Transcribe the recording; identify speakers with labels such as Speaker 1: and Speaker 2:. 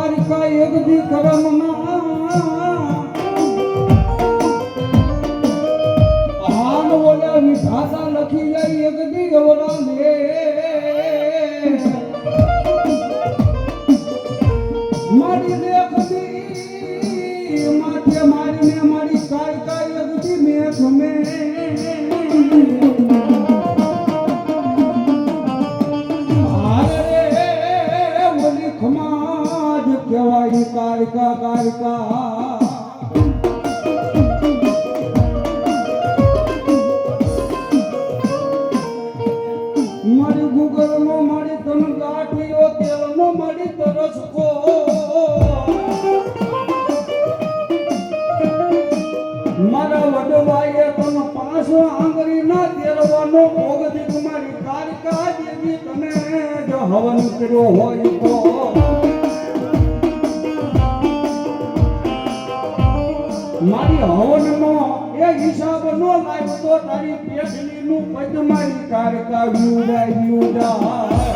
Speaker 1: કારિકા એક દી કરમના હાલ ઓલા વિધાતા લખી જાય એક દી ગવડા લે મારી દેખતી માથે મારીને મારી કારિકા એક દી મેં ગમે કારિકા કારિકા મારી ગુગર નો મારી તન ગાંઠીઓ તેલ નો મારી તરસકો મારા વડવાએ તન પાંચસો આંગળી ના તેરવાનો ભોગ દીક મારી કારિકા દેવી તમે જો હવન કર્યો હોય તો મારી હવનનો એ હિસાબ નો લાગ્યો તો તારી પેટલીનું પદ મારી કારિકા વ્યુડા